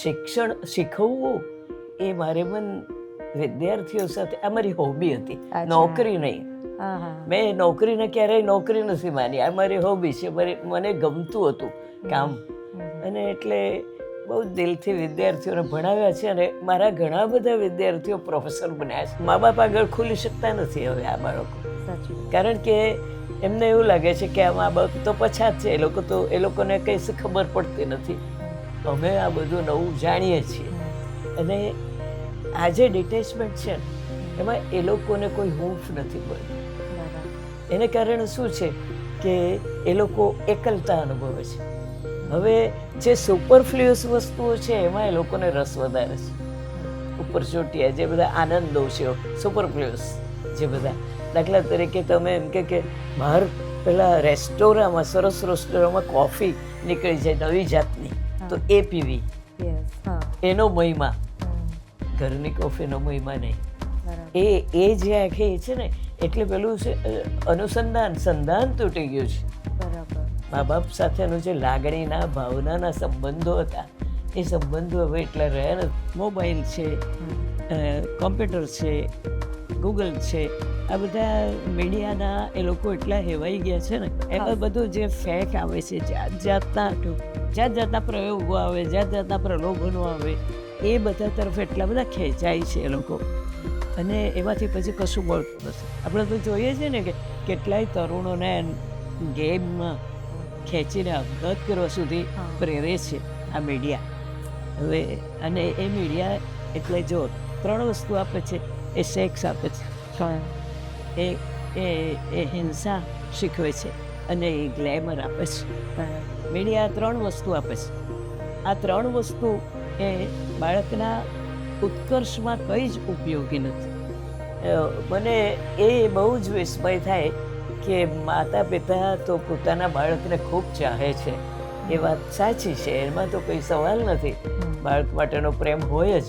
શિક્ષણ શીખવવું એ મારે પણ વિદ્યાર્થીઓ સાથે આ મારી હોબી હતી, નોકરી નહીં. મેં નોકરીને ક્યારેય નોકરી નથી માની, આ મારી હોબી છે, મને ગમતું હતું કામ. અને એટલે બહુ દિલથી વિદ્યાર્થીઓને ભણાવ્યા છે અને મારા ઘણા બધા વિદ્યાર્થીઓ પ્રોફેસર બન્યા છે. મા બાપ આગળ ખુલી શકતા નથી હવે આ બાળકો, કારણ કે એમને એવું લાગે છે કે આ મા બાપ તો પછાત છે, એ લોકોને કંઈ ખબર પડતી નથી. અમે આ બધું નવું જાણીએ છીએ અને આજે ડિટેચમેન્ટ છે એમાં એ લોકોને કોઈ હૂંફ નથી પડતી. એને કારણે શું છે કે એ લોકો એકલતા અનુભવે છે. હવે જે સુપરફ્લુઅસ વસ્તુઓ છે એમાં એ લોકોને રસ વધારે છે. ઉપર ચોટિયા જે બધા આનંદો છે સુપરફ્લુઅસ, જે બધા દાખલા તરીકે તમે એમ કે બહાર પેલા રેસ્ટોરાંમાં, સરસ રેસ્ટોરાંમાં કોફી નીકળી જાય નવી જાતની, તો એ પીવી, એનો મહિમા, ઘરની કોફીનો મહિમા નહીં. એ જે આખી છે ને, એટલે પેલું છે સંધાન તૂટી ગયું છે. મા બાપ સાથેનો જે લાગણીના ભાવનાના સંબંધો હતા એ સંબંધો હવે એટલા રહ્યા નથી. મોબાઈલ છે, કોમ્પ્યુટર છે, ગૂગલ છે, આ બધા મીડિયાના એ લોકો એટલા હેવાઈ ગયા છે ને, એમાં બધું જે ફેક આવે છે, જાત જાતના પ્રયોગો આવે, જાત જાતના પ્રલોભનો આવે, એ બધા તરફ એટલા બધા ખેંચાય છે એ લોકો, અને એમાંથી પછી કશું મળતું નથી. આપણે તો જોઈએ છીએ ને કે કેટલાય તરુણોને ગેમમાં ખેંચીને આપઘાત કરવા સુધી પ્રેરે છે આ મીડિયા. હવે અને એ મીડિયા એટલે જો 3 વસ્તુ આપે છે, એ સેક્સ આપે છે, એ હિંસા શીખવે છે, અને એ ગ્લેમર આપે છે. મીડિયા 3 વસ્તુ આપે છે. આ 3 વસ્તુ એ બાળકના ઉત્કર્ષમાં કંઈ જ ઉપયોગી નથી. મને એ બહુ જ વિસ્મય થાય કે માતા પિતા તો પોતાના બાળકને ખૂબ ચાહે છે, એ વાત સાચી છે, એમાં તો કોઈ સવાલ નથી. બાળક માટેનો પ્રેમ હોય જ,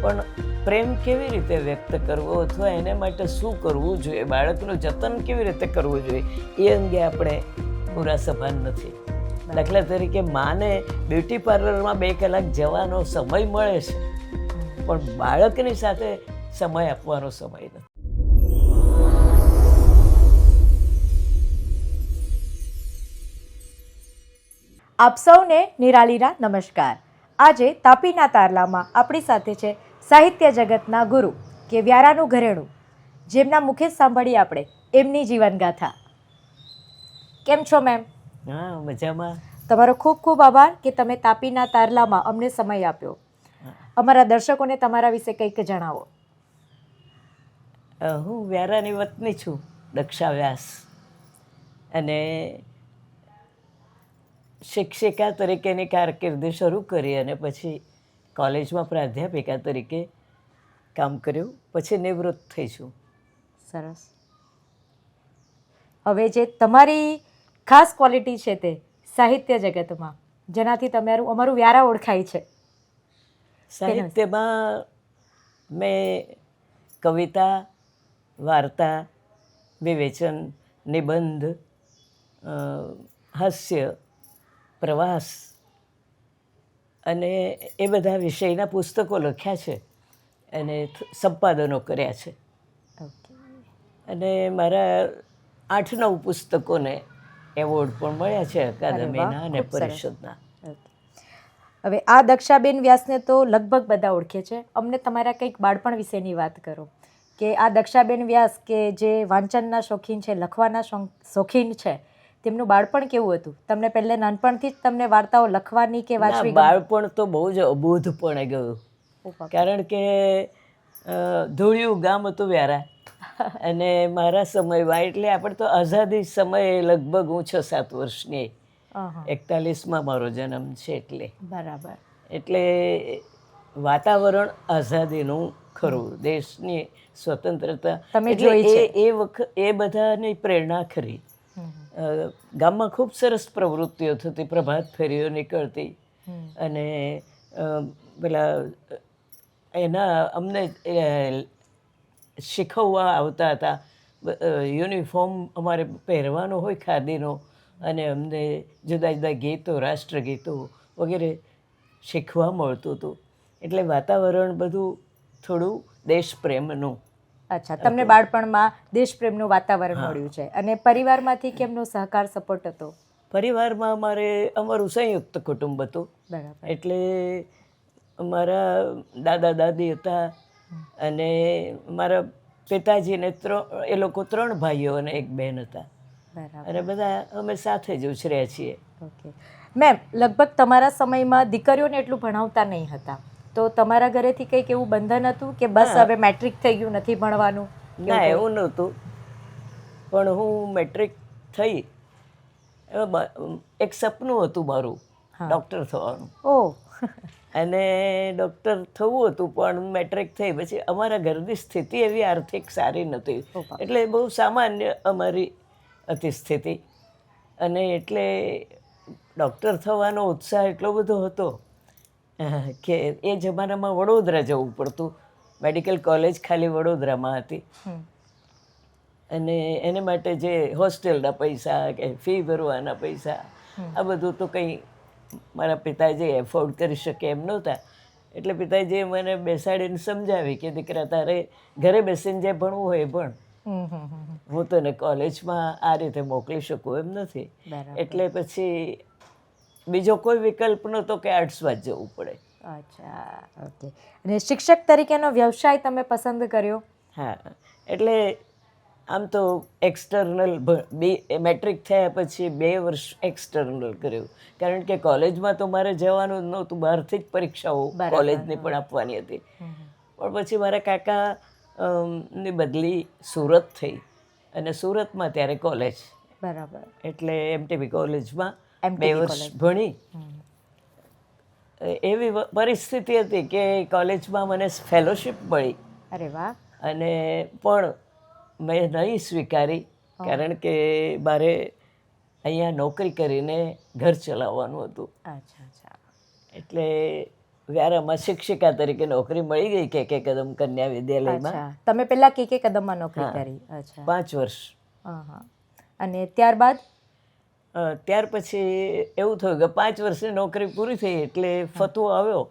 પણ પ્રેમ કેવી રીતે વ્યક્ત કરવો અથવા એને માટે શું કરવું જોઈએ, બાળકનું જતન કેવી રીતે કરવું જોઈએ, એ અંગે આપણે પૂરા સભાન નથી. દાખલા તરીકે માને બ્યુટી પાર્લરમાં 2 કલાક જવાનો સમય મળે છે, પણ બાળકની સાથે સમય આપવાનો સમય નથી. આપ સૌને નિરાલીના નમસ્કાર. આજે તાપીના તારલામાં આપણી સાથે છે સાહિત્ય જગતના ગુરુ કે વ્યારાનું ઘરેણું, જેમના મુખે સાંભળીએ આપણે એમની જીવનગાથા. કેમ છો મેમ? હા, મજામાં. તમારો ખૂબ ખૂબ આભાર કે તમે તાપીના તારલામાં અમને સમય આપ્યો. અમારા દર્શકોને તમારા વિશે કંઈક જણાવો. હું વ્યારાની વતની છું, દક્ષા વ્યાસ, અને શિક્ષિકા તરીકેની કારકિર્દી શરૂ કરી અને પછી કોલેજમાં પ્રાધ્યાપિકા તરીકે કામ કર્યું, પછી નિવૃત્ત થઈ છું. સરસ. હવે જે તમારી ખાસ ક્વોલિટી છે તે સાહિત્ય જગતમાં, જેનાથી અમારું વ્યારા ઓળખાય છે. સાહિત્યમાં મેં કવિતા, વાર્તા, વિવેચન, નિબંધ, હાસ્ય, પ્રવાસ અને એ બધા વિષયના પુસ્તકો લખ્યા છે અને સંપાદનો કર્યા છે. અને મારા 8-9 પુસ્તકોને એવોર્ડ પણ મળ્યા છે અકાદમીના અને પરિષદના. હવે આ દક્ષાબેન વ્યાસને તો લગભગ બધા ઓળખે છે. અમને તમારા કંઈક બાળપણ વિશેની વાત કરો કે આ દક્ષાબેન વ્યાસ કે જે વાંચનના શોખીન છે, લખવાના શોખીન છે, તેમનું બાળપણ કેવું હતું? તમને પહેલે નાનપણથી જ તમને વાર્તાઓ લખવાની કે વાંચવી? બાળપણ તો બહુ જ અબોધપણે ગયું, કારણ કે ધોળિયું ગામ હતું વ્યારા, અને મારા સમયમાં એટલે આપણે તો આઝાદી સમયે લગભગ હું 6-7 વર્ષની, 41માં મારો જન્મ છે, એટલે બરાબર, એટલે વાતાવરણ આઝાદીનું ખરું, દેશની સ્વતંત્રતા એ બધાની પ્રેરણા ખરી. ગામમાં ખૂબ સરસ પ્રવૃત્તિઓ થતી, પ્રભાત ફેરીઓ નીકળતી, અને પેલા એના અમને શીખવવા આવતા હતા. યુનિફોર્મ અમારે પહેરવાનો હોય ખાદીનો, અને અમને જુદા જુદા ગીતો, રાષ્ટ્રગીતો વગેરે શીખવા મળતું હતું. એટલે વાતાવરણ બધું થોડું દેશપ્રેમનું. અચ્છા, તમને બાળપણમાં દેશપ્રેમનું વાતાવરણ મળ્યું છે. અને પરિવારમાંથી કેમનો સહકાર સપોર્ટ હતો? પરિવારમાં અમારું સંયુક્ત કુટુંબ હતું. બરાબર. એટલે મારા દાદા દાદી હતા અને મારા પિતાજીને એ લોકો 3 ભાઈઓ અને 1 બહેન હતા. બરાબર. અને બધા અમે સાથે જ ઉછર્યા છીએ. ઓકે મેમ, લગભગ તમારા સમયમાં દીકરીઓને એટલું ભણાવતા નહીં હતા, તો તમારા ઘરેથી કંઈક એવું બંધન હતું કે બસ હવે મેટ્રિક થઈ ગયું, નથી ભણવાનું? ના, એવું નહોતું. પણ હું મેટ્રિક થઈ, એક સપનું હતું મારું ડૉક્ટર થવાનું. ઓહ. અને ડૉક્ટર થવું હતું, પણ મેટ્રિક થઈ પછી અમારા ઘરની સ્થિતિ એવી આર્થિક સારી નહોતી. એટલે બહુ સામાન્ય અમારી હતી સ્થિતિ. અને એટલે ડૉક્ટર થવાનો ઉત્સાહ એટલો બધો હતો કે એ જમાનામાં વડોદરા જવું પડતું. મેડિકલ કોલેજ ખાલી વડોદરામાં હતી. અને એને માટે જે હોસ્ટેલના પૈસા કે ફી ભરવાના પૈસા, આ બધું તો કંઈ મારા પિતાજી એફોર્ડ કરી શકે એમ નહોતા. એટલે પિતાજીએ મને બેસાડીને સમજાવી કે દીકરા, તારે ઘરે બેસીને જે ભણવું હોય એ ભણ, હું તને કોલેજમાં આ રીતે મોકલી શકું એમ નથી. એટલે પછી બીજો કોઈ વિકલ્પ નહોતો કે આર્ટ્સમાં જ જવું પડે. અચ્છા, ઓકે. અને શિક્ષક તરીકેનો વ્યવસાય તમે પસંદ કર્યો? હા, એટલે આમ તો એક્સટર્નલ મેટ્રિક થયા પછી 2 વર્ષ એક્સટર્નલ કર્યું, કારણ કે કોલેજમાં તો મારે જવાનું જ નહોતું, બહારથી જ પરીક્ષાઓ કોલેજની પણ આપવાની હતી. પણ પછી મારા કાકા ની બદલી સુરત થઈ અને સુરતમાં ત્યારે કોલેજ. બરાબર. એટલે MTB કોલેજમાં 2 વર્ષ ભણી. એવી પરિસ્થિતિ હતી કે કોલેજમાં મને ફેલોશિપ મળી. અરે વાહ. અને પણ મેં નહીં સ્વીકારી, કારણ કે મારે અહીંયા નોકરી કરીને ઘર ચલાવવાનું હતું. અચ્છા અચ્છા. એટલે વ્યારામાં શિક્ષિકા તરીકે નોકરી મળી ગઈ કે કદમ કન્યા વિદ્યાલયમાં. તમે પહેલા કે કદમમાં નોકરી કરી? અચ્છા, 5 વર્ષ. અને ત્યારબાદ? ત્યાર પછી એવું થયું કે 5 વર્ષની નોકરી પૂરી થઈ એટલે ફતવો આવ્યો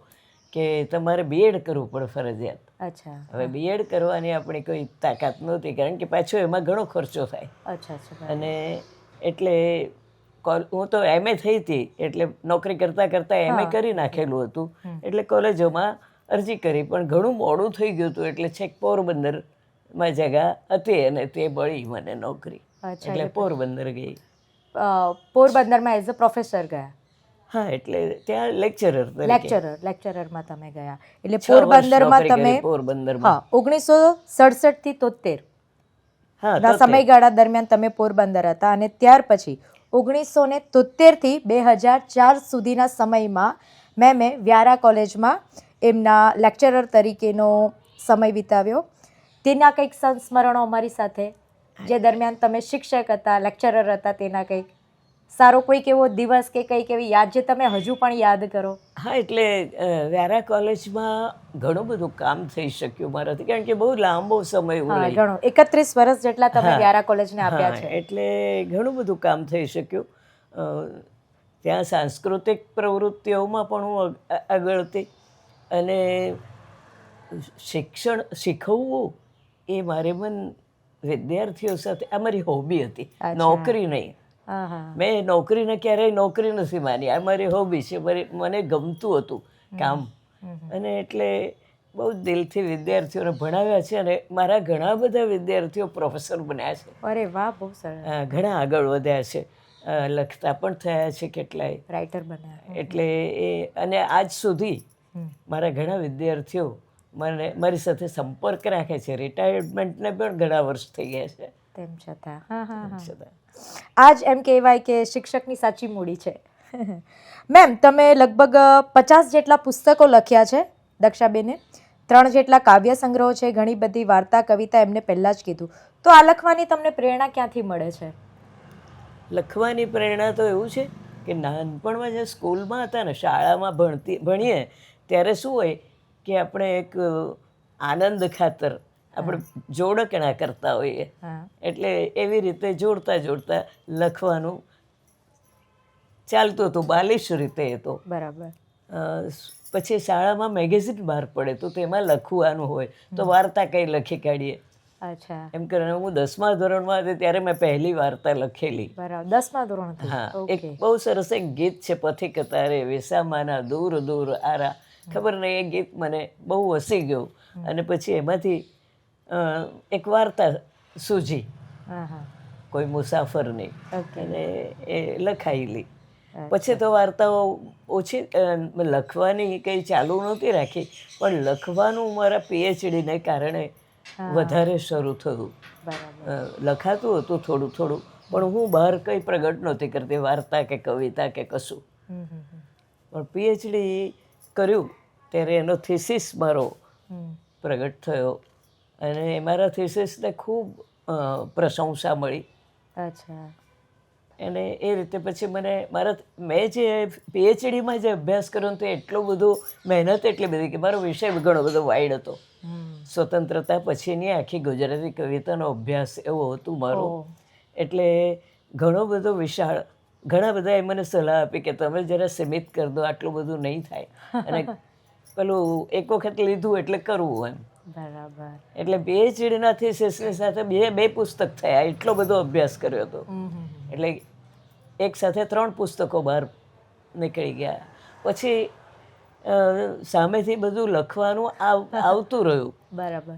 કે તમારે BEd કરવું પડે ફરજિયાત. અચ્છા. હવે BEd કરવાની આપણી કોઈ તાકાત નહોતી, કારણ કે પાછો એમાં ઘણો ખર્ચો થાય. અચ્છા અચ્છા. અને એટલે હું તો MA થઈ હતી, એટલે નોકરી કરતાં કરતાં MA કરી નાખેલું હતું. એટલે કોલેજોમાં અરજી કરી, પણ ઘણું મોડું થઈ ગયું હતું. એટલે છેક પોરબંદરમાં જગા હતી અને તે મળી મને નોકરી. એટલે પોરબંદર ગઈ. પોરબંદરમાં એઝ અ પ્રોફેસર ગયા? હા, એટલે ત્યાં લેક્ચરરમાં તમે ગયા. એટલે પોરબંદરમાં તમે 1967 થી 73 ના સમયગાળા દરમિયાન તમે પોરબંદર હતા. અને ત્યાર પછી 1973 થી 2004 સુધીના સમયમાં મેં વ્યારા કોલેજમાં એમના લેક્ચરર તરીકેનો સમય વિતાવ્યો. તેના કંઈક સંસ્મરણો અમારી સાથે, જે દરમિયાન તમે શિક્ષક હતા, લેક્ચરર હતા, તેના કંઈક સારો કોઈક એવો દિવસ કે કંઈક એવી યાદ જે તમે હજુ પણ યાદ કરો? હા, એટલે વ્યારા કોલેજમાં ઘણું બધું કામ થઈ શક્યું મારાથી, કારણ કે બહુ લાંબો સમય ઘણો 31 વર્ષ જેટલા તમે વ્યારા કોલેજને આપ્યા છે. એટલે ઘણું બધું કામ થઈ શક્યું. ત્યાં સાંસ્કૃતિક પ્રવૃત્તિઓમાં પણ હું આગળ હતી. અને શિક્ષણ શીખવવું એ મારે વિદ્યાર્થીઓ સાથે આ મારી હોબી હતી, નોકરી નહીં. મેં નોકરીને ક્યારેય નોકરી નથી માની, આ મારી હોબી છે. મને ગમતું હતું કામ. અને એટલે બહુ દિલથી વિદ્યાર્થીઓને ભણાવ્યા છે. અને મારા ઘણા બધા વિદ્યાર્થીઓ પ્રોફેસર બન્યા છે. અરે વાહ, બહુ સરસ. ઘણા આગળ વધ્યા છે, લખતા પણ થયા છે, કેટલાય રાઇટર બન્યા. એટલે અને આજ સુધી મારા ઘણા વિદ્યાર્થીઓ મારી સાથે સંપર્ક રાખે છે. રિટાયરમેન્ટને પણ ઘણા વર્ષ થઈ ગયા છે. તેમ છતાં આજ એમ કહેવાય કે શિક્ષકની સાચી મૂડી છે. મેમ, તમે લગભગ 50 જેટલા પુસ્તકો લખ્યા છે દક્ષાબેને. 3 જેટલા કાવ્ય સંગ્રહો છે, ઘણી બધી વાર્તા, કવિતા એમને પહેલાં જ કીધું. તો આ લખવાની તમને પ્રેરણા ક્યાંથી મળે છે? લખવાની પ્રેરણા તો એવું છે કે નાનપણમાં જે સ્કૂલમાં હતા ને, શાળામાં ભણીએ ત્યારે શું હોય કે આપણે એક આનંદ ખાતર આપણે જોડકણા કરતા હોઈએ. એટલે એવી રીતે જોડતા લખવાનું ચાલતું હતું, બાલિશ રીતે. એ તો બરાબર. પછી શાળામાં મેગેઝિન બહાર પડે તો તેમાં લખવાનું હોય તો વાર્તા કંઈ લખી કાઢીએ. અચ્છા, એમ કરીને હું 10મા ધોરણમાં હતી ત્યારે મેં પહેલી વાર્તા લખેલી. બરાબર. 10મા ધોરણથી? હા, એક બહુ સરસ એક ગીત છે, પથિક તારે વેસામાના દૂર દૂર આરા. ખબર નહીં, એ ગીત મને બહુ વસી ગયું અને પછી એમાંથી એક વાર્તા સૂજી, કોઈ મુસાફરની, અને એ લખાયેલી. પછી તો વાર્તાઓ ઓછી લખવાની કંઈ ચાલુ નહોતી રાખી, પણ લખવાનું મારા પીએચડીને કારણે વધારે શરૂ થયું. લખાતું હતું થોડું થોડું, પણ હું બહાર કંઈ પ્રગટ નહોતી કરતી, વાર્તા કે કવિતા કે કશું. પણ પીએચડી કર્યું ત્યારે એનો થીસીસ મારો પ્રગટ થયો અને મારા થીસીસને ખૂબ પ્રશંસા મળી. અચ્છા. અને એ રીતે પછી મેં જે પીએચડીમાં જે અભ્યાસ કર્યો તો એટલું બધું મહેનત એટલી બધી કે મારો વિષય ઘણો બધો વાઇડ હતો. સ્વતંત્રતા પછીની આખી ગુજરાતી કવિતાનો અભ્યાસ એવો હતું મારું. એટલે ઘણો બધો વિશાળ, ઘણા બધાએ મને સલાહ આપી કે તમે જરા સીમિત કરી દો, આટલું બધું નહીં થાય. અને પેલું એક વખત લીધું એટલે કરવું એમ. બરાબર. એટલે પીએચડીના થીસીસની સાથે બે પુસ્તક થયા, એટલો બધો અભ્યાસ કર્યો હતો. એટલે એક સાથે 3 પુસ્તકો બહાર નીકળી ગયા. પછી સામેથી બધું લખવાનું આવતું રહ્યું. બરાબર.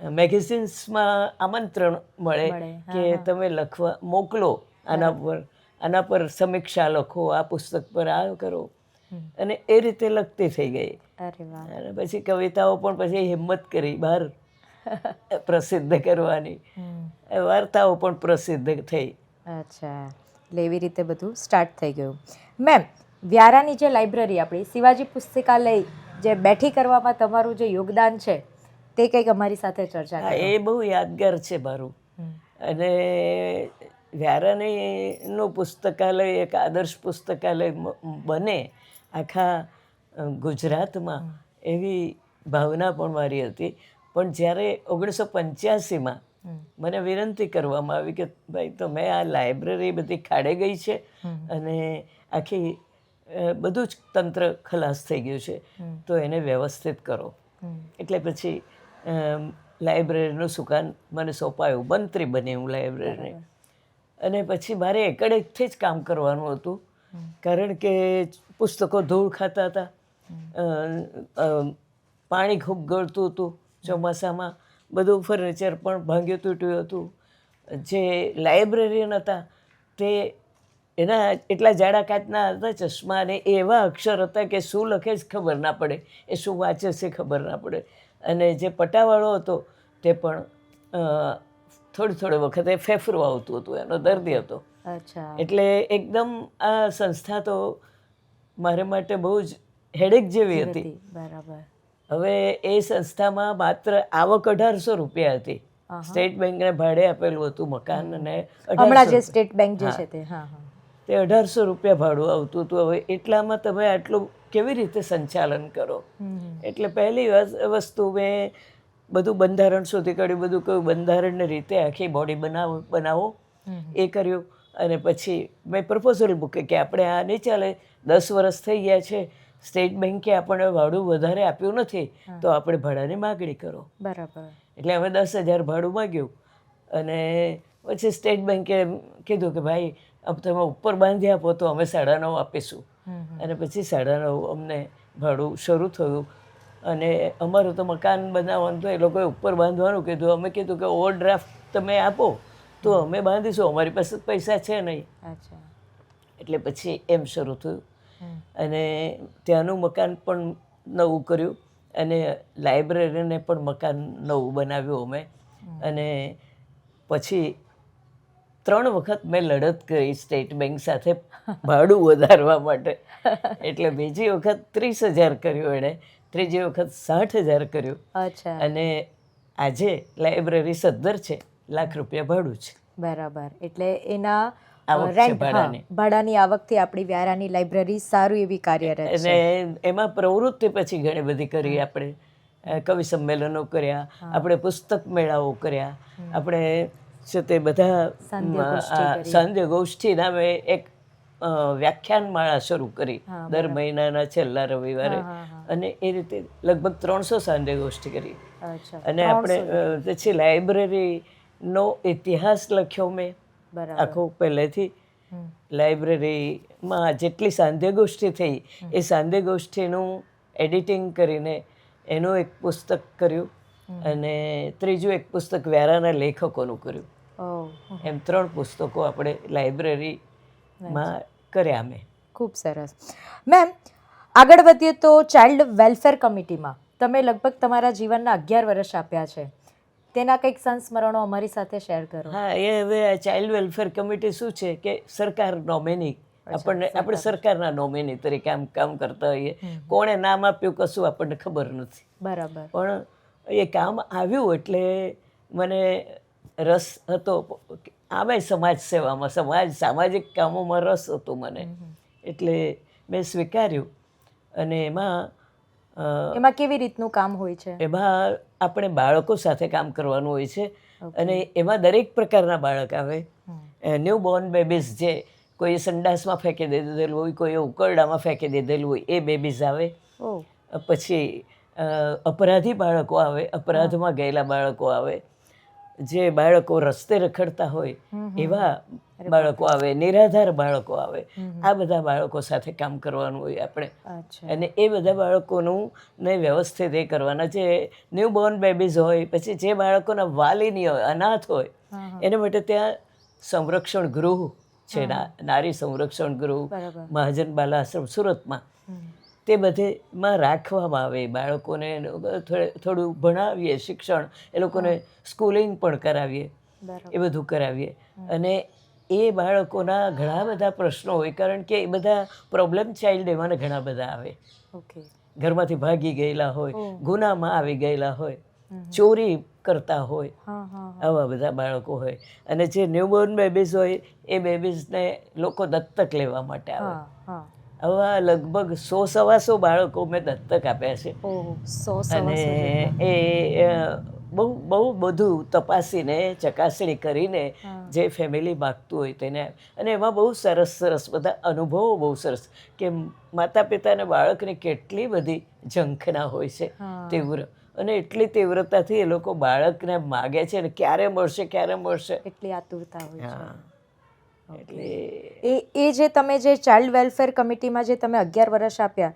મેગેઝિન્સમાં આમંત્રણ મળે કે તમે લખવા મોકલો, આના પર સમીક્ષા લખો, આ પુસ્તક પર આ કરો, અને એ રીતે લખતી થઈ ગઈ. અને પછી કવિતાઓ પણ પછી હિંમત કરી બહાર પ્રસિદ્ધ કરવાની, વાર્તાઓ પણ પ્રસિદ્ધ થઈ. અચ્છા, એટલે એવી રીતે બધું સ્ટાર્ટ થઈ ગયું. મેમ, વ્યારાની જે લાઇબ્રેરી આપણી શિવાજી પુસ્તકાલય જે બેઠી કરવામાં તમારું જે યોગદાન છે તે કંઈક અમારી સાથે ચર્ચા કરો. એ બહુ યાદગાર છે મારું. અને વ્યારાનું પુસ્તકાલય એક આદર્શ પુસ્તકાલય બને આખા ગુજરાતમાં, એવી ભાવના પણ મારી હતી. પણ જ્યારે 1985માં મને વિનંતી કરવામાં આવી કે ભાઈ તમે આ લાઇબ્રેરી બધી ખાડે ગઈ છે અને આખી બધું જ તંત્ર ખલાસ થઈ ગયું છે, તો એને વ્યવસ્થિત કરો. એટલે પછી લાઇબ્રેરીનું સુકાન મને સોંપાયું, મંત્રી બની હું લાઇબ્રેરીની. અને પછી મારે એકડેકથી જ કામ કરવાનું હતું, કારણ કે પુસ્તકો ધૂળ ખાતા હતા, પાણી ખૂબ ગળતું હતું ચોમાસામાં, બધું ફર્નિચર પણ ભાંગ્યું તૂટ્યું હતું. જે લાઇબ્રેરિયન હતા તે એના એટલા જાડા કાચના હતા ચશ્મા, અને એવા અક્ષર હતા કે શું લખે જ ખબર ના પડે, એ શું વાંચે છે ખબર ના પડે. અને જે પટાવાળો હતો તે પણ થોડી વખતે ફેફરું આવતું હતું, એનો દર્દી હતો. એટલે એકદમ આ સંસ્થા તો મારે માટે બહુ જ હેડેક જેવી હતી. બરાબર. હવે એ સંસ્થામાં માત્ર આવક 1800 રૂપિયા હતી. સ્ટેટ બેંકને ભાડે આપેલું હતું મકાન, અને હમણાં જે સ્ટેટ બેંક જે છે તે 1800 રૂપિયા ભાડું આવતું હતું. હવે એટલામાં તમે આટલું કેવી રીતે સંચાલન કરો? એટલે પહેલી વસ્તુ મેં બધું બંધારણ શોધી કાઢ્યું, બધું કહ્યું બંધારણની રીતે આખી બોડી બનાવો, એ કર્યું. અને પછી મેં પ્રપોઝલ મૂકી કે આપણે આ નહીં ચાલે, 10 વર્ષ થઈ ગયા છે, સ્ટેટ બેંકે આપણને ભાડું વધારે આપ્યું નથી, તો આપણે ભાડાની માગણી કરો. બરાબર. એટલે અમે 10,000 ભાડું માગ્યું. અને પછી સ્ટેટ બેંકે કીધું કે ભાઈ अब તમે ઉપર બાંધી આપો તો અમે 9.5 આપીશું. અને પછી 9.5 અમને ભાડું શરૂ થયું. અને અમારું તો મકાન બનાવવાનું તો એ લોકોએ ઉપર બાંધવાનું કીધું. અમે કીધું કે ઓવરડ્રાફ્ટ તમે આપો તો અમે બાંધીશું, અમારી પાસે પૈસા છે નહીં. એટલે પછી એમ શરૂ થયું. અને ત્યાંનું મકાન પણ નવું કર્યું, અને લાઇબ્રેરીને પણ મકાન નવું બનાવ્યું અમે. અને પછી 3 વખત મેં લડત કરી સ્ટેટ બેંક સાથે ભાડું વધારવા માટે. એટલે બીજી વખત 30,000 કર્યું એણે, ત્રીજી વખત 60,000 કર્યું. અને આજે લાઇબ્રેરી સદ્ધર છે, ₹1,00,000 ભાડું છે. બરાબર. એટલે એના રેન્ટ, ભાડાની આવકથી આપણી વ્યારાની લાઇબ્રેરી સારું એવી કાર્યરત છે. અને એમાં પ્રવૃત્તિ પછી ઘણી બધી કરી. આપણે કવિ સંમેલનો કર્યા, આપણે પુસ્તક મેળાઓ કર્યા, આપણે છે તે બધા સાંધ્ય ગોષ્ઠી નામે એક વ્યાખ્યાન માળા શરૂ કરી દર મહિનાના છેલ્લા રવિવારે, અને એ રીતે લગભગ 300 સાંધ્ય ગોષ્ઠી કરી. અને આપણે પછી લાઇબ્રેરીનો ઇતિહાસ લખ્યો મેં આખો પહેલેથી. લાઇબ્રેરીમાં જેટલી સાંધ્ય ગોષ્ઠી થઈ એ સાંધ્ય ગોષ્ઠીનું એડિટિંગ કરીને એનું એક પુસ્તક કર્યું, અને ત્રીજું એક પુસ્તક વ્યારાના લેખકોનું કર્યું. એમ 3 પુસ્તકો આપણે લાઇબ્રેરીમાં કર્યા મેં. ખૂબ સરસ. મેમ, આગળ વધીએ તો ચાઇલ્ડ વેલફેર કમિટીમાં તમે લગભગ તમારા જીવનના 11 વર્ષ આપ્યા છે. તેના કંઈક સંસ્મરણો અમારી સાથે શેર કરો. હા, એ હવે ચાઇલ્ડ વેલફેર કમિટી શું છે કે સરકાર નોમિની, આપણે સરકારના નોમિની તરીકે કામ કરતા હોઈએ. કોણે નામ આપ્યું કશું આપણને ખબર નથી. બરાબર. પણ એ કામ આવ્યું એટલે મને રસ હતો. આમે સમાજ સેવામાં, સામાજિક કામોમાં રસ હતો મને, એટલે મેં સ્વીકાર્યું. અને એમાં કેવી રીતનું કામ હોય છે? એમાં આપણે બાળકો સાથે કામ કરવાનું હોય છે, અને એમાં દરેક પ્રકારના બાળક આવે. ન્યૂ બોર્ન બેબીઝ, જે કોઈ સંડાસમાં ફેંકી દીધેલું હોય, કોઈ ઉકરડામાં ફેંકી દીધેલું હોય, એ બેબીઝ આવે. પછી અપરાધી બાળકો આવે, અપરાધમાં ગયેલા બાળકો આવે, જે બાળકો રસ્તે રખડતા હોય એવા બાળકો આવે, નિરાધાર બાળકો આવે. આ બધા બાળકો સાથે કામ કરવાનું હોય આપણે. અને એ બધા બાળકોનું ને વ્યવસ્થિત એ કરવાના. જે ન્યૂ બોર્ન બેબીઝ હોય, પછી જે બાળકોના વાલી નહીં હોય, અનાથ હોય, એના માટે ત્યાં સંરક્ષણ ગૃહ છે, નારી સંરક્ષણ ગૃહ, મહાજન બાલ આશ્રમ સુરતમાં. તે બધેમાં રાખવામાં આવે બાળકોને. થોડું ભણાવીએ, શિક્ષણ, એ લોકોને સ્કૂલિંગ પણ કરાવીએ, એ બધું કરાવીએ. અને એ બાળકોના ઘણા બધા પ્રશ્નો હોય, કારણ કે એ બધા પ્રોબ્લેમ ચાઇલ્ડ એમાં ઘણા બધા આવે. ઘરમાંથી ભાગી ગયેલા હોય, ગુનામાં આવી ગયેલા હોય, ચોરી કરતા હોય, આવા બધા બાળકો હોય. અને જે ન્યૂબોર્ન બેબીઝ હોય એ બેબીઝને લોકો દત્તક લેવા માટે આવે. આવા લગભગ 100-125 બાળકો મેં દત્તક આપ્યા છે. અને એ બહુ બધું તપાસીને ચકાસણી કરીને જે ફેમિલી માગતું હોય તેને. અને એમાં બહુ સરસ બધા અનુભવો, બહુ સરસ કે માતા પિતાને બાળકની કેટલી બધી ઝંખના હોય છે, તીવ્ર. અને એટલી તીવ્રતાથી એ લોકો બાળકને માગે છે, ને ક્યારે મળશે, એટલી આતુરતા હોય છે. એટલે એ જે તમે જે ચાઇલ્ડ વેલફેર કમિટીમાં જે તમે 11 વર્ષ આપ્યા,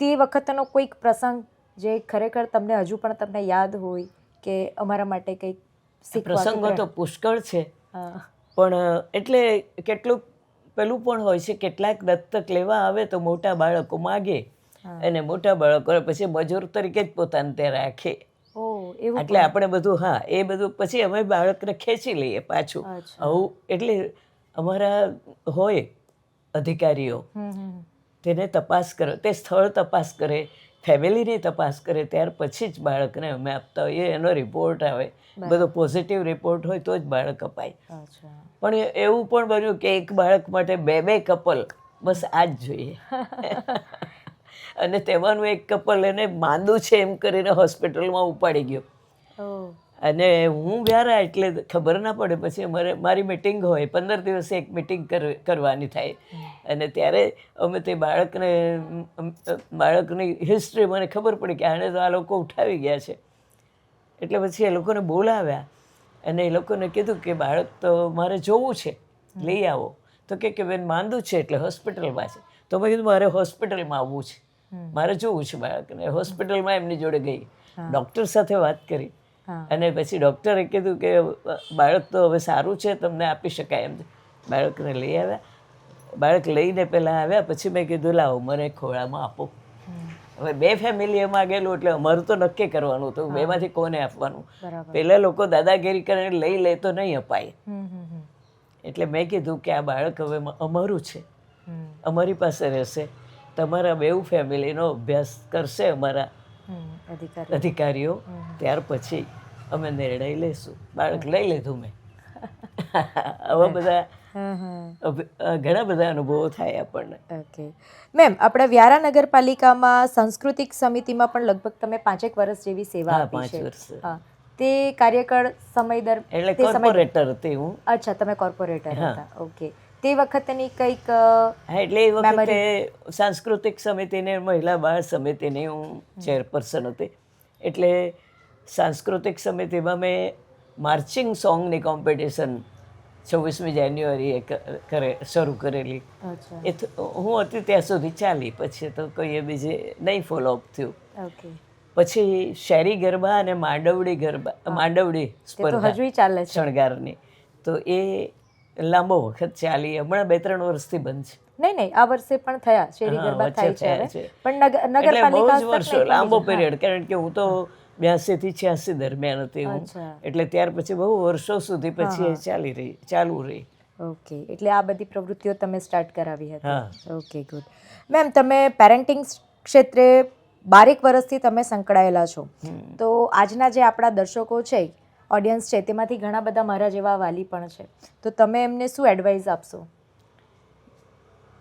તે વખતનો કોઈક પ્રસંગ જે ખરેખર તમને હજુ પણ તમને યાદ હોય કે અમારા માટે કંઈક પ્રસંગો તો પુષ્કળ છે. પણ એટલે કેટલુંક પેલું પણ હોય છે, કેટલાક દત્તક લેવા આવે તો મોટા બાળકો માગે, અને મોટા બાળકો પછી મજૂર તરીકે જ પોતાને ત્યાં રાખે. એટલે આપણે બધું, એ બધું પછી અમે બાળકને ખેંચી લઈએ પાછું. આવું એટલે અમારા હોય અધિકારીઓ, તેને તપાસ કરે, તે સ્થળ તપાસ કરે, ફેમિલીની તપાસ કરે, ત્યાર પછી જ બાળકને અમે આપતા હોઈએ. એનો રિપોર્ટ આવે, બધો પોઝિટિવ રિપોર્ટ હોય તો જ બાળક અપાય. પણ એવું પણ બન્યું કે એક બાળક માટે 2 કપલ, બસ આ જ જોઈએ. અને તેમાંનું એક કપલ એને માંદું છે એમ કરીને હોસ્પિટલમાં ઉપાડી ગયો. અને હું વ્યારા, એટલે ખબર ના પડે. પછી મારી મિટિંગ હોય, 15 દિવસે એક મિટિંગ કરવાની થાય. અને ત્યારે અમે તે બાળકની હિસ્ટ્રી મને ખબર પડી કે આને તો આ લોકો ઉઠાવી ગયા છે. એટલે પછી એ લોકોને બોલાવ્યા, અને એ લોકોને કીધું કે બાળક તો મારે જોવું છે, લઈ આવો. તો કે બેન માંદું છે એટલે હોસ્પિટલમાં છે. તો મેં કીધું મારે હોસ્પિટલમાં આવવું છે, મારે જોવું છે બાળકને. હોસ્પિટલમાં એમની જોડે ગઈ, ડૉક્ટર સાથે વાત કરી, અને પછી ડૉક્ટરે કીધું કે બાળક તો હવે સારું છે, તમને આપી શકાય એમ. બાળકને લઈ આવ્યા. બાળક લઈને પહેલાં આવ્યા, પછી મેં કીધું લાવો મને ખોળામાં આપો. હવે 2 ફેમિલીએ માગેલું એટલે અમારું તો નક્કી કરવાનું હતું બેમાંથી કોને આપવાનું. પહેલાં લોકો દાદાગીરી કરીને લઈ લે તો નહીં અપાય. એટલે મેં કીધું કે આ બાળક હવે અમારું છે, અમારી પાસે રહેશે. તમારા 2 ફેમિલીનો અભ્યાસ કરશે અમારા અધિકારીઓ, ત્યાર પછી અમે નિર્ણય લઈશું. બાળક લઈ લીધું મેં. આવા બધા ઘણા બધા અનુભવો થાય આપણને. ઓકે મેમ, આપણે વ્યારા નગરપાલિકામાં સાંસ્કૃતિક સમિતિમાં પણ લગભગ તમે 5 વર્ષ જેવી સેવા આપી છે. 5 વર્ષ. તે કાર્યકાળ સમય એટલે કોર્પોરેટર હતી હું. અચ્છા, તમે કોર્પોરેટર હતા. ઓકે. તે વખતની કંઈક હા, એટલે એ વખતે સાંસ્કૃતિક સમિતિની મહિલા બાળ સમિતિની હું ચેરપર્સન હતી. એટલે સાંસ્કૃતિક સમિતિમાં મેં માર્ચિંગ સોંગની કોમ્પિટિશન 26મી જાન્યુઆરીએ શરૂ કરેલી. એ હું હતી ત્યાં સુધી ચાલી, પછી તો કોઈએ બીજે નહીં ફોલોઅપ થયું. પછી શેરી ગરબા અને માંડવડી સ્પર્ધા શણગારની, તો એ લાંબો વખત ચાલી. હમણાં 2-3 વર્ષથી બંધ છે. નહીં, આ વર્ષે પણ થયા શેરી ગરબા થાય છે, પણ નગરપાલિકા બહુ વર્ષો લાંબો પિરિયડ, કારણ કે હું તો 82 થી 86 દરમિયાન હતી હું, એટલે ત્યાર પછી બહુ વર્ષો સુધી પછી ચાલુ રહી. ઓકે, એટલે આ બધી પ્રવૃત્તિઓ તમે સ્ટાર્ટ કરાવી હતી. Okay, good. મેમ, તમે પેરેન્ટિંગ ક્ષેત્રે 12 વર્ષથી તમે સંકળાયેલા છો, તો આજના જે આપણા દર્શકો છે, ઓડિયન્સ છે, તેમાંથી ઘણા બધા મારા જેવા વાલી પણ છે, તો તમે એમને શું એડવાઇસ આપશો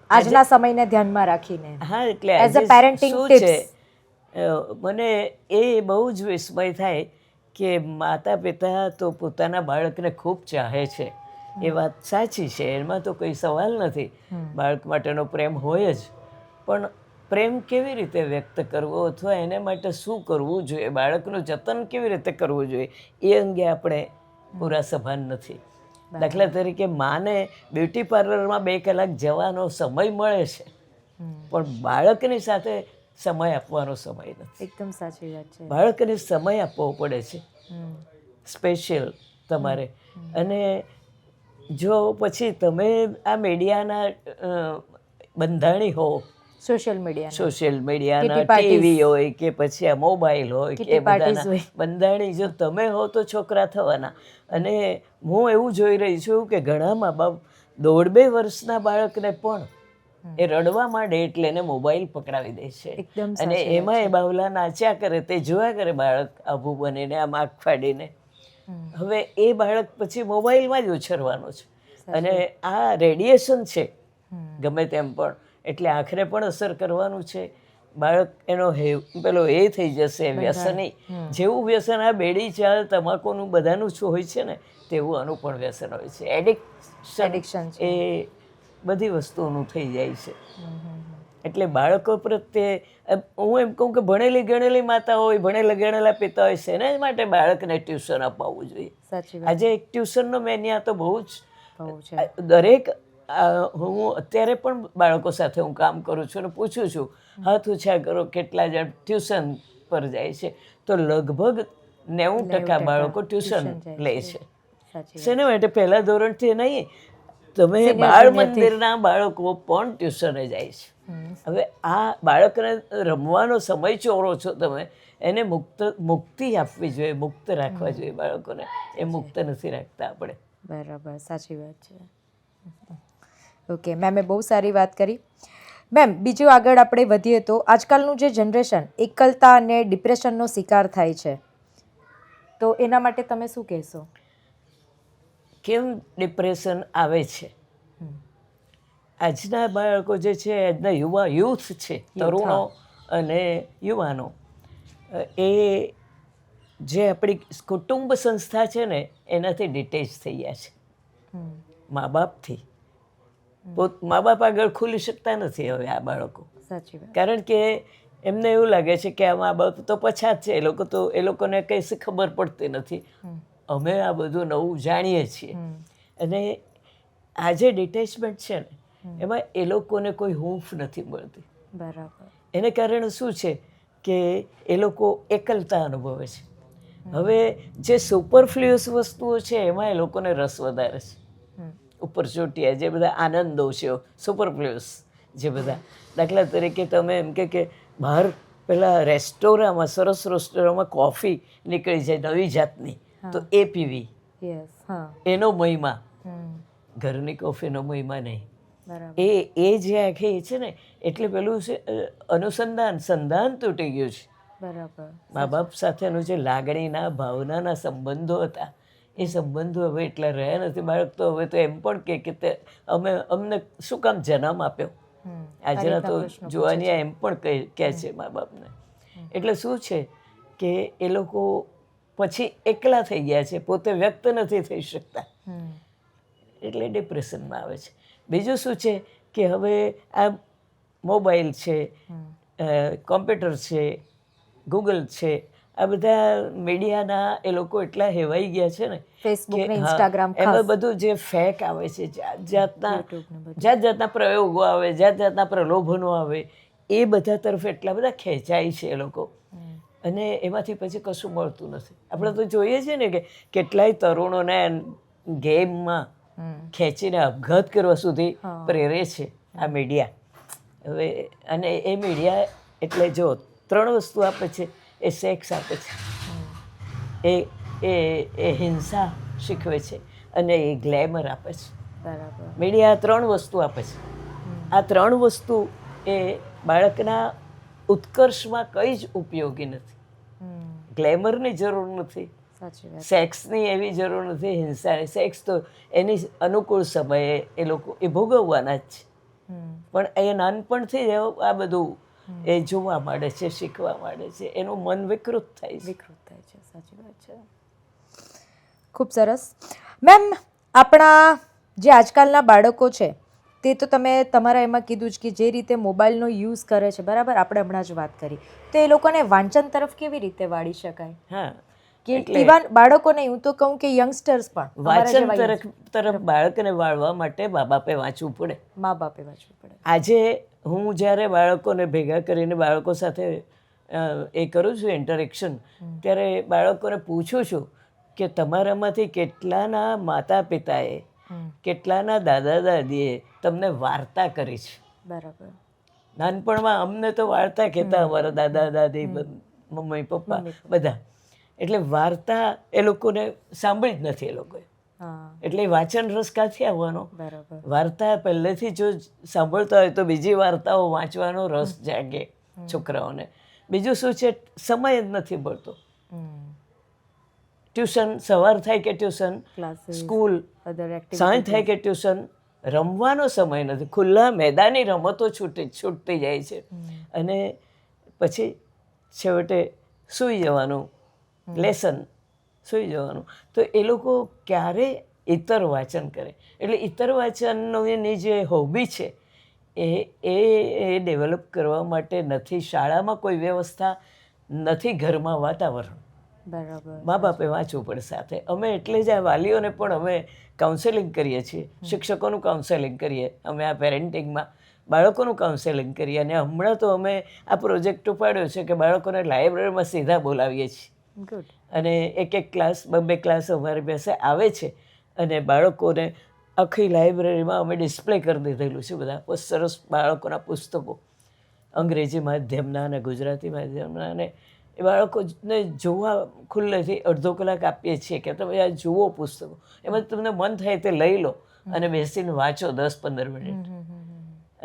આજના સમયને ધ્યાનમાં રાખીને? હા, એટલે એઝ અ પેરેન્ટિંગ ટિપ્સ. મને એ બહુ જ વિસ્મય થાય કે માતા પિતા તો પોતાના બાળકને ખૂબ ચાહે છે. એ વાત સાચી છે, એમાં તો કોઈ સવાલ નથી. બાળક માટેનો પ્રેમ હોય જ, પણ પ્રેમ કેવી રીતે વ્યક્ત કરવો અથવા એને માટે શું કરવું જોઈએ, બાળકનું જતન કેવી રીતે કરવું જોઈએ, એ અંગે આપણે પૂરા સભાન નથી. દાખલા તરીકે માને બ્યુટી પાર્લરમાં 2 કલાક જવાનો સમય મળે છે, પણ બાળકની સાથે સમય આપવાનો સમય નથી. એકદમ સાચી વાત છે. બાળકને સમય આપવો પડે છે સ્પેશિયલ તમારે. અને જો પછી તમે આ મીડિયાના બંધાણી હો, સોશિયલ મીડિયાના, ટીવી હોય કે પછી આ મોબાઈલ હોય કે બધાના બંધાણી જો તમે હો તો છોકરા થવાના. અને હું એવું જોઈ રહી છું કે ઘણા મા બાપ 1.5-2 વર્ષના બાળકને પણ એ રડવા માંડે એટલે એને મોબાઈલ પકડાવી દે છે, અને એમાં એ બાવલા નાચ્યા કરે, તે જોયા કરે બાળક આભું બનીને, આમ આંખ ફાડીને. હવે એ બાળક પછી મોબાઈલમાં જ ઉછરવાનો છે, અને આ રેડિયેશન છે ગમે તેમ પણ, એટલે આંખને પણ અસર કરવાનું છે. બાળક એનો પેલો એ થઈ જશે વ્યસની. જેવું વ્યસન આ બેડી ચા તમાકુનું બધાનું શું હોય છે ને, તેવું આનું પણ વ્યસન હોય છે. એડિક્શન એ બધી વસ્તુઓનું થઈ જાય છે. એટલે બાળકો પ્રત્યે હું એમ કહું કે ભણેલી ગણેલી માતા હોય, ભણેલા ગણેલા પિતા હોય, શેના માટે બાળકને ટ્યુશન અપાવવું જોઈએ? આજે એક ટ્યુશનનો મેન્યા તો બહુ જ દરેક. હું અત્યારે પણ બાળકો સાથે હું કામ કરું છું અને પૂછું છું, હાથ ઊંચા કરો, કેટલા જણ ટ્યુશન પર જાય છે? તો લગભગ 90% બાળકો ટ્યુશન લે છે. શેના માટે? પહેલા ધોરણથી નહીં, તમે બાળ મંદિરના બાળકો પણ ટ્યુશને જાય છે. હવે આ બાળકને રમવાનો સમય ચોરો છો તમે, એને મુક્તિ આપવી જોઈએ, મુક્ત રાખવા જોઈએ બાળકોને. એ મુક્ત નથી રાખતા આપણે. બરાબર, સાચી વાત છે. ઓકે, મેમે બહુ સારી વાત કરી. મેમ, બીજું આગળ આપણે વધીએ તો આજકાલનું જે જનરેશન એકલતા અને ડિપ્રેશનનો શિકાર થાય છે, તો એના માટે તમે શું કહેશો? કેમ ડિપ્રેશન આવે છે? આજના બાળકો જે છે, આજના યુથ છે, તરુણો અને યુવાનો, એ જે આપણી કુટુંબ સંસ્થા છે ને, એનાથી ડિટેચ થઈ ગયા છે. મા બાપથી મા બાપ આગળ ખુલી શકતા નથી હવે આ બાળકો. કારણ કે એમને એવું લાગે છે કે આ મા બાપ તો પછાત છે, એ લોકોને કંઈ ખબર પડતી નથી, અમે આ બધું નવું જાણીએ છીએ. અને આ જે ડિટેચમેન્ટ છે ને, એમાં એ લોકોને કોઈ હૂંફ નથી મળતી. બરાબર. એને કારણે શું છે કે એ લોકો એકલતા અનુભવે છે. હવે જે સુપરફ્લુઅસ વસ્તુઓ છે એમાં એ લોકોને રસ વધારે છે. ઉપર ચોટિયા જે બધા આનંદો છે સુપરફ્લુઅસ, જે બધા દાખલા તરીકે તમે એમ કે બહાર પેલા રેસ્ટોરાંમાં, સરસ રેસ્ટોરાંમાં કોફી નીકળી જાય નવી જાતની, તો એ પીવી, એનો મહિમા. ઘરની કોફીનો મહિમા નહીં. એ જે આખી છે ને, એટલે પેલું છે સંધાન તૂટી ગયું છે. બરાબર. મા બાપ સાથેનું જે લાગણીના ભાવનાના સંબંધો હતા, એ સંબંધો હવે એટલા રહ્યા નથી. બાળક તો હવે તો એમ પણ કે અમને શું કામ જન્મ આપ્યો? આજના તો જોવાની એમ પણ કહે છે મા બાપને. એટલે શું છે કે એ લોકો પછી એકલા થઈ ગયા છે, પોતે વ્યક્ત નથી થઈ શકતા, એટલે ડિપ્રેશનમાં આવે છે. બીજું શું છે કે હવે આ મોબાઈલ છે, કોમ્પ્યુટર છે, ગૂગલ છે, આ બધા મીડિયાના એ લોકો એટલા હેવાઈ ગયા છે ને ફેસબુક કે ને હા, ઇન્સ્ટાગ્રામ એમાં બધું જે ફેક આવે છે, જાત જાતના પ્રયોગો આવે, જાત જાતના પ્રલોભનો આવે, એ બધા તરફ એટલા બધા ખેંચાય છે એ લોકો, અને એમાંથી પછી કશું મળતું નથી. આપણે તો જોઈએ છીએ ને કે કેટલાય તરુણોને ગેમમાં ખેંચીને આપઘાત કરવા સુધી પ્રેરે છે આ મીડિયા. હવે અને એ મીડિયા એટલે જો 3 વસ્તુ આપે છે, એ સેક્સ આપે છે, એ હિંસા શીખવે છે, અને એ ગ્લેમર આપે છે. બરાબર. મીડિયા 3 વસ્તુ આપે છે. આ 3 વસ્તુ એ બાળકના ઉત્કર્ષમાં કંઈ જ ઉપયોગી નથી. ગ્લેમરની જરૂર નથી, સાચી વાત. સેક્સની એવી જરૂર નથી, હિંસાની. સેક્સ તો એની અનુકૂળ સમયે એ લોકો એ ભોગવવાના જ છે, પણ એ નાનપણથી જ આ બધું એ જોવા માંડે છે, શીખવા માંડે છે, એનું મન વિકૃત થાય છે. વિકૃત થાય છે, સાચી વાત છે. ખૂબ સરસ. મેમ, આપણા જે આજકાલના બાળકો છે તે તો તમે તમારા એમાં કીધું જ કે જે રીતે મોબાઈલનો યુઝ કરે છે, બરાબર, આપણે હમણાં જ વાત કરી, તો એ લોકોને વાંચન તરફ કેવી રીતે વાળી શકાય? હા, કે ઇવન બાળકો નહીં, હું તો કહું કે યંગસ્ટર્સ પણ વાંચન તરફ બાળકને વાળવા માટે મા બાપે વાંચવું પડે. મા બાપે વાંચવું પડે. આજે હું જ્યારે બાળકોને ભેગા કરીને બાળકો સાથે એ કરું છું ઇન્ટરેક્શન, ત્યારે બાળકોને પૂછું છું કે તમારામાંથી કેટલાના માતા પિતાએ, કેટલાના દાદા દાદીએ તમને વાર્તા કરી છે? બરાબર. નાનપણમાં અમને તો વાર્તા કહેતા, અમારા દાદા દાદી, મમ્મી પપ્પા બધા. એટલે વાર્તા એ લોકોને સાંભળી જ નથી એ લોકોએ. એટલે વાંચન રસ ક્યાંથી આવવાનો? બરાબર. વાર્તા પહેલેથી જો સાંભળતા હોય તો બીજી વાર્તાઓ વાંચવાનો રસ જાગે છોકરાઓને. બીજું શું છે, સમય જ નથી મળતો. ટ્યુશન સવાર થાય કે ટ્યુશન, સ્કૂલ સાંજ થાય કે ટ્યુશન, રમવાનો સમય નથી. ખુલ્લા મેદાની રમતો છૂટતી જાય છે, અને પછી છેવટે સૂઈ જવાનું, લેસન, સૂઈ જવાનું. તો એ લોકો ક્યારે ઇતર વાંચન કરે? એટલે ઇતર વાંચનની જે હોબી છે એ ડેવલપ કરવા માટે નથી શાળામાં કોઈ વ્યવસ્થા, નથી ઘરમાં વાતાવરણ. બરાબર. મા બાપે વાંચવું પડે સાથે. અમે એટલે જ આ વાલીઓને પણ અમે કાઉન્સેલિંગ કરીએ છીએ, શિક્ષકોનું કાઉન્સેલિંગ કરીએ અમે, આ પેરેન્ટિંગમાં બાળકોનું કાઉન્સેલિંગ કરીએ. અને હમણાં તો અમે આ પ્રોજેક્ટ ઉપાડ્યો છે કે બાળકોને લાઇબ્રેરીમાં સીધા બોલાવીએ છીએ. ગુડ. અને એક ક્લાસ, 2 ક્લાસ અમારી પાસે આવે છે, અને બાળકોને આખી લાઇબ્રેરીમાં અમે ડિસ્પ્લે કરી દીધેલું છે બધા બહુ સરસ બાળકોના પુસ્તકો, અંગ્રેજી માધ્યમના અને ગુજરાતી માધ્યમના. અને એ બાળકોને જોવા ખુલ્લેથી અડધો કલાક આપીએ છીએ કે તમે આ જુઓ પુસ્તકો, એમાં તમને મન થાય તે લઈ લો અને બેસીને વાંચો 10-15 મિનિટ.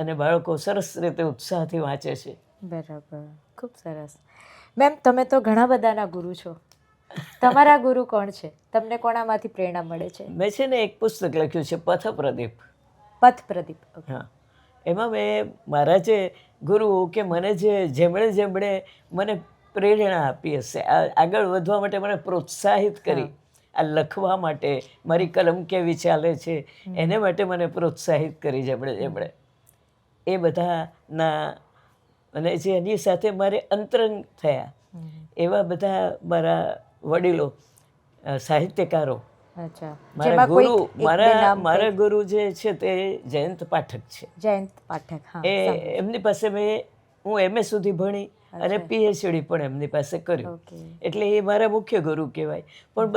અને બાળકો સરસ રીતે ઉત્સાહથી વાંચે છે. બરાબર. ખૂબ સરસ. મેમ, તમે તો ઘણા બધાના ગુરુ છો. તમારા ગુરુ કોણ છે? તમને કોણામાંથી પ્રેરણા મળે છે? મેં છે ને એક પુસ્તક લખ્યું છે, પથ પ્રદીપ. પથ પ્રદીપ. હા, એમાં મેં મારા જે ગુરુઓ કે મને જેમણે મને પ્રેરણા આપી હશે, આગળ વધવા માટે મને પ્રોત્સાહિત કરી, આ લખવા માટે, મારી કલમ કેવી ચાલે છે એને માટે મને પ્રોત્સાહિત કરી, જેમણે એ બધાના, અને જે એની સાથે મારે અંતરંગ થયા એવા બધા મારા વડીલો, સાહિત્યકારો. મારા ગુરુ જે છે તે જયંત પાઠક છે. જયંત પાઠક. એમની પાસે હું MA સુધી ભણી અને PhD પણ એમની પાસે કર્યું. એટલે એ મારા મુખ્ય ગુરુ કહેવાય. પણ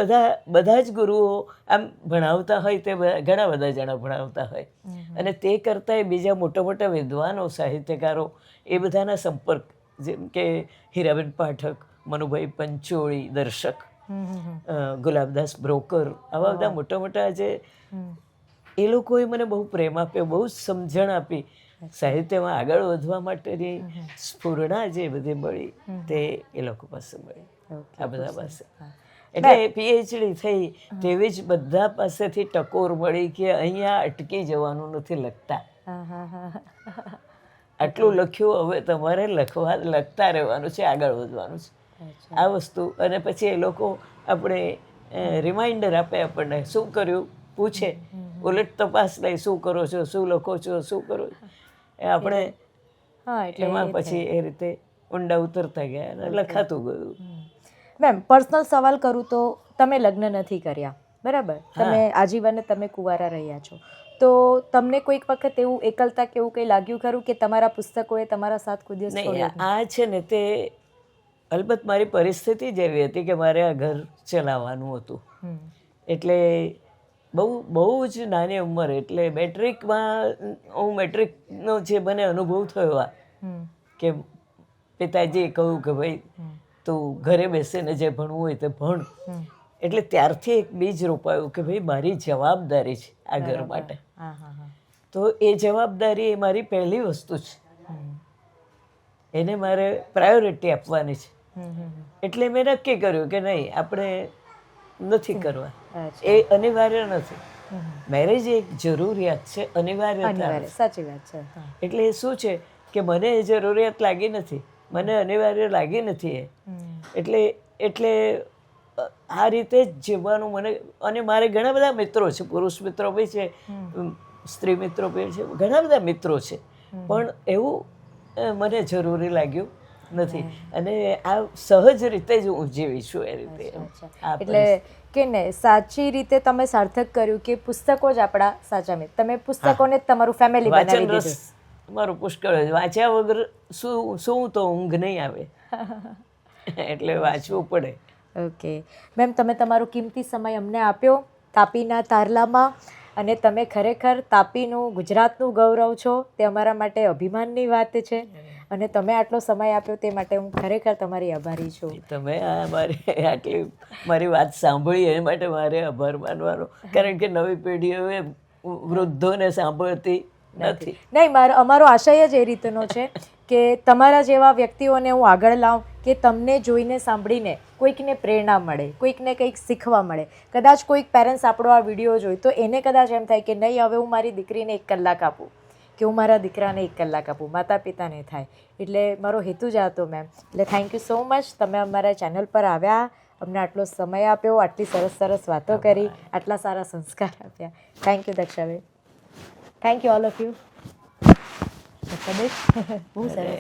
બધા જ ગુરુઓ આમ ભણાવતા હોય તે ઘણા બધા જણા ભણાવતા હોય, અને તે કરતાં બીજા મોટા મોટા વિદ્વાનો, સાહિત્યકારો, એ બધાના સંપર્ક, જેમ કે હીરાબેન પાઠક, મનુભાઈ પંચોળી દર્શક, ગુલાબદાસ બ્રોકર, આવા બધા મોટા મોટા જે, એ લોકોએ મને બહુ પ્રેમ આપ્યો, બહુ સમજણ આપી. સાહિત્યમાં આગળ વધવા માટેની સ્ફૂર્ણા જે બધી મળી તે એ લોકો પાસે મળી, આ બધા પાસે. એટલે PhD થઈ તેવી જ બધા પાસેથી ટકોર મળી કે અહીંયા અટકી જવાનું નથી લખતા. આટલું લખ્યું, હવે તમારે લખતા રહેવાનું છે, આગળ વધવાનું છે, આ વસ્તુ. અને પછી એ લોકો આપણે રિમાઇન્ડર આપે, આપણને શું કર્યું પૂછે, ઉલટ તપાસ લઈ, શું કરો છો, શું લખો છો, શું કરો છો, એ આપણે હા એટલે એમાં પછી એ રીતે ઊંડા ઉતરતા ગયા અને લખાતું ગયું. મેમ પર્સનલ સવાલ કરું તો તમે લગ્ન નથી કર્યા બરાબર, તમે આજીવન તમે કુંવારા રહ્યા છો, તો તમને કોઈક વખત એવું એકલતા કે એવું કંઈ લાગ્યું ખરું કે તમારા પુસ્તકોએ તમારા સાથ કોઈ દિવસ છોડ્યો? આ છે ને તે અલબત્ત મારી પરિસ્થિતિ જ એવી હતી કે મારે આ ઘર ચલાવવાનું હતું. એટલે બહુ જ નાની ઉંમરે, એટલે મેટ્રિકનો જે મને અનુભવ થયો કે પિતાજીએ કહ્યું કે ભાઈ તું ઘરે બેસીને જે ભણવું હોય તે ભણ, એટલે ત્યારથી એક બીજ રોપાયું કે ભાઈ મારી જવાબદારી છે આ ઘર માટે. તો એ જવાબદારી એ મારી પહેલી વસ્તુ છે, એને મારે પ્રાયોરિટી આપવાની છે. એટલે મેં નક્કી કર્યું કે નહીં, આપણે નથી કરવા, એ અનિવાર્ય નથી. મેરેજ એક જરૂરિયાત છે, અનિવાર્યતા. સાચી વાત છે. એટલે શું છે કે મને એ જરૂરિયાત લાગી નથી, મને અનિવાર્ય લાગી નથી એ. એટલે આ રીતે જ જીવવાનું મને, અને મારે ઘણા બધા મિત્રો છે, પુરુષ મિત્રો બી છે, સ્ત્રી મિત્રો બી છે, ઘણા બધા મિત્રો છે, પણ એવું મને જરૂરી લાગ્યું નથી. અને આ સહજ રીતે જ હું જીવી છું એ રીતે. એટલે કે ને સાચી રીતે તમે સાર્થક કર્યું કે પુસ્તકો જ આપણા સાચા મિત્ર. તમે પુસ્તકોને જ તમારું ફેમિલી બનાવી દીધું. મારું પુષ્કળ જ, વાંચ્યા વગર શું તો ઊંઘ નહીં આવે, એટલે વાંચવું પડે. ઓકે મેમ, તમે તમારો કિંમતી સમય અમને આપ્યો તાપીના તારલામાં, અને તમે ખરેખર તાપીનું, ગુજરાતનું ગૌરવ છો, તે અમારા માટે અભિમાનની વાત છે. અને તમે આટલો સમય આપ્યો તે માટે હું ખરેખર તમારી આભારી છું. તમે આટલી મારી વાત સાંભળી એ માટે મારે આભાર માનવાનો, કારણ કે નવી પેઢીઓ વૃદ્ધોને સાંભળતી નથી. નહીં, અમારો આશય જ એ રીતનો છે કે તમારા જેવા વ્યક્તિઓને હું આગળ લાવું, કે તમને જોઈને સાંભળીને કોઈકને પ્રેરણા મળે, કોઈકને કંઈક શીખવા મળે. કદાચ કોઈક પેરેન્ટ્સ આપણો આ વિડીયો જોઈ તો એને કદાચ એમ થાય કે નહીં, હવે હું મારી દીકરીને 1 કલાક આપું, કે હું મારા દીકરાને 1 કલાક આપું, માતા પિતાને થાય. એટલે મારો હેતુ જ હતો મેમ. એટલે થેન્ક યુ સો મચ, તમે અમારા ચેનલ પર આવ્યા, અમને આટલો સમય આપ્યો, આટલી સરસ વાતો કરી, આટલા સારા સંસ્કાર આપ્યા. Thank you Dakshaben. Thank you all of you. બહુ સરસ.